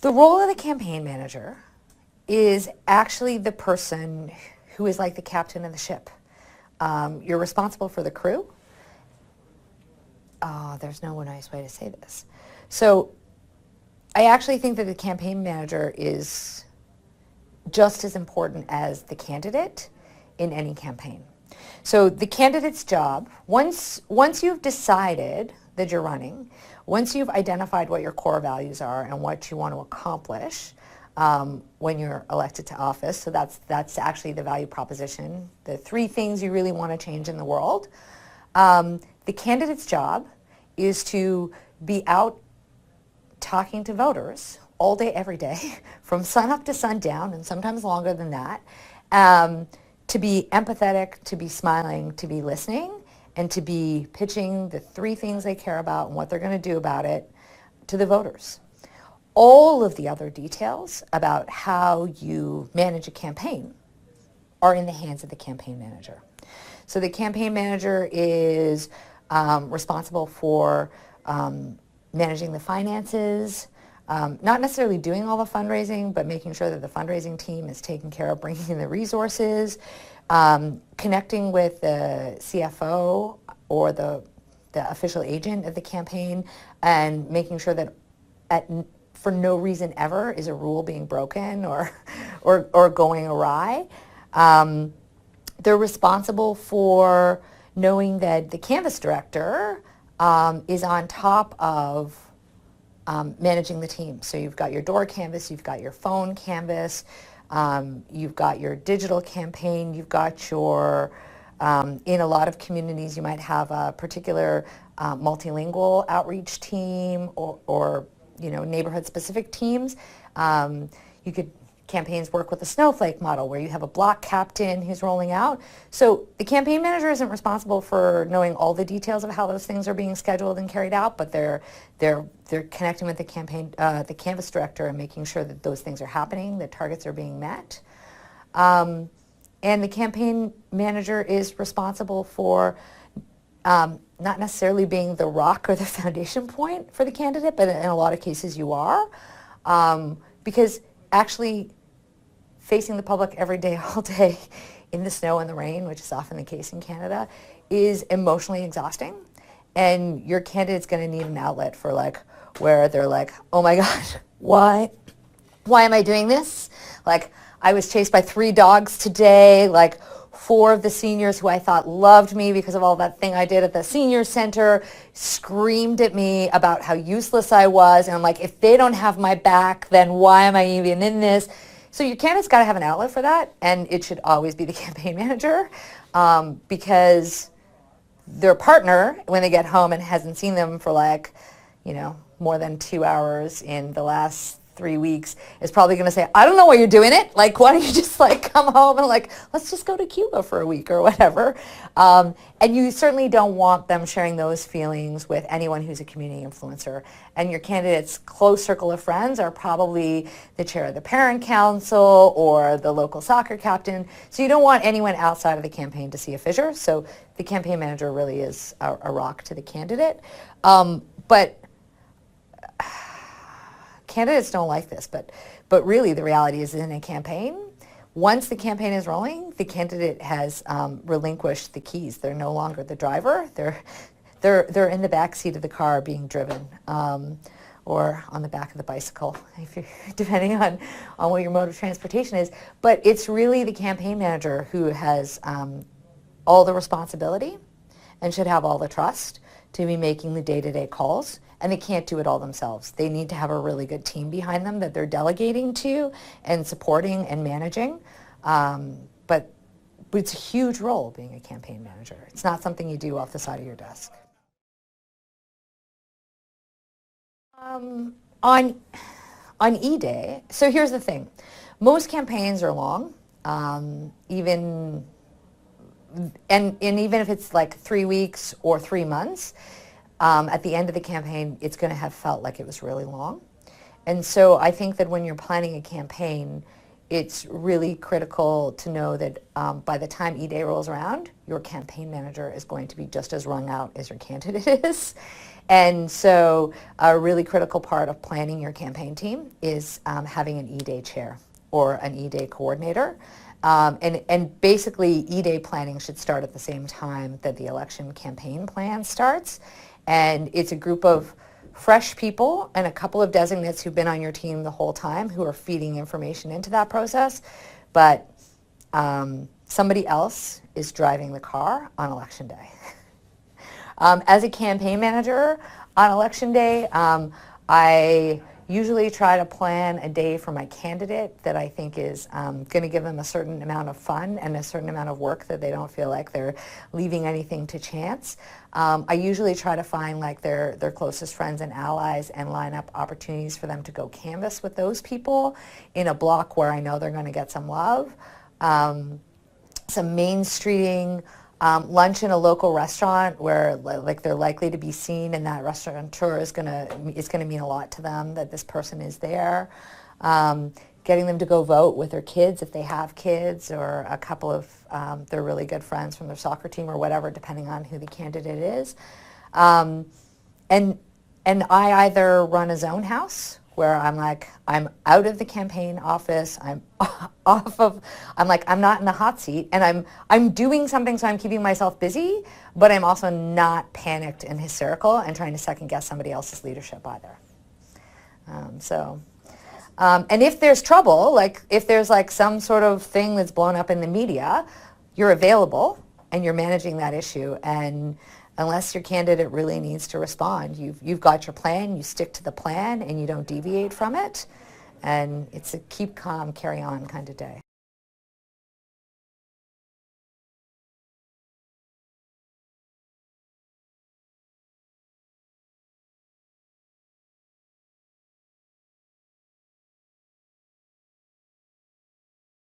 The role of the campaign manager is actually the person who is like the captain of the ship. You're responsible for the crew. There's no nice way to say this. So I actually think that the campaign manager is just as important as the candidate in any campaign. So the candidate's job, once you've decided that you're running, once you've identified what your core values are and what you want to accomplish when you're elected to office, so that's actually the value proposition, the 3 things you really want to change in the world, the candidate's job is to be out talking to voters all day, every day, from sun up to sundown, and sometimes longer than that, to be empathetic, to be smiling, to be listening, and to be pitching the 3 things they care about and what they're going to do about it to the voters. All of the other details about how you manage a campaign are in the hands of the campaign manager. So the campaign manager is responsible for managing the finances, not necessarily doing all the fundraising, but making sure that the fundraising team is taking care of bringing in the resources, connecting with the CFO or the official agent of the campaign, and making sure that for no reason ever is a rule being broken or going awry. They're responsible for knowing that the canvas director is on top of managing the team. So you've got your door canvas, you've got your phone canvas, you've got your digital campaign, you've got your, in a lot of communities you might have a particular multilingual outreach team or neighborhood specific teams. Campaigns work with the snowflake model where you have a block captain who's rolling out. So the campaign manager isn't responsible for knowing all the details of how those things are being scheduled and carried out, but they're connecting with the canvas director and making sure that those things are happening, that targets are being met. And the campaign manager is responsible for not necessarily being the rock or the foundation point for the candidate, but in a lot of cases you are, because actually facing the public every day, all day, in the snow and the rain, which is often the case in Canada, is emotionally exhausting. And your candidate's going to need an outlet for where they're like, oh my gosh, why am I doing this? I was chased by 3 dogs today, 4 of the seniors who I thought loved me because of all that thing I did at the senior center screamed at me about how useless I was. And I'm like, if they don't have my back, then why am I even in this? So your candidate's got to have an outlet for that, and it should always be the campaign manager, because their partner, when they get home and hasn't seen them for more than 2 hours in the last 3 weeks, is probably going to say, I don't know why you're doing it. Why don't you just come home and let's just go to Cuba for a week or whatever. And you certainly don't want them sharing those feelings with anyone who's a community influencer. And your candidate's close circle of friends are probably the chair of the parent council or the local soccer captain. So you don't want anyone outside of the campaign to see a fissure. So the campaign manager really is a rock to the candidate. But candidates don't like this, but really the reality is in a campaign, once the campaign is rolling, the candidate has relinquished the keys. They're no longer the driver. They're in the back seat of the car being driven, or on the back of the bicycle, depending on what your mode of transportation is. But it's really the campaign manager who has all the responsibility and should have all the trust to be making the day-to-day calls. And they can't do it all themselves. They need to have a really good team behind them that they're delegating to and supporting and managing. But it's a huge role being a campaign manager. It's not something you do off the side of your desk. On E-Day, so here's the thing. Most campaigns are long, even if it's 3 weeks or 3 months, at the end of the campaign, it's going to have felt like it was really long. And so I think that when you're planning a campaign, it's really critical to know that by the time E-Day rolls around, your campaign manager is going to be just as wrung out as your candidate is. And so a really critical part of planning your campaign team is having an E-Day chair or an E-Day coordinator. And basically, E-Day planning should start at the same time that the election campaign plan starts. And it's a group of fresh people and a couple of designates who've been on your team the whole time who are feeding information into that process. But somebody else is driving the car on Election Day. As a campaign manager on Election Day, I usually try to plan a day for my candidate that I think is going to give them a certain amount of fun and a certain amount of work that they don't feel like they're leaving anything to chance. I usually try to find like their closest friends and allies and line up opportunities for them to go canvass with those people in a block where I know they're going to get some love. Some main streeting, lunch in a local restaurant where like they're likely to be seen, and that restaurateur is gonna mean a lot to them that this person is there. Getting them to go vote with their kids if they have kids, or a couple of their really good friends from their soccer team or whatever, depending on who the candidate is. And I either run a zone house where I'm out of the campaign office, I'm not in the hot seat, and I'm doing something, so I'm keeping myself busy, but I'm also not panicked and hysterical and trying to second guess somebody else's leadership either. And if there's trouble, like if there's like some sort of thing that's blown up in the media, you're available and you're managing that issue. And unless your candidate really needs to respond, you've got your plan, you stick to the plan, and you don't deviate from it. And it's a keep calm, carry on kind of day.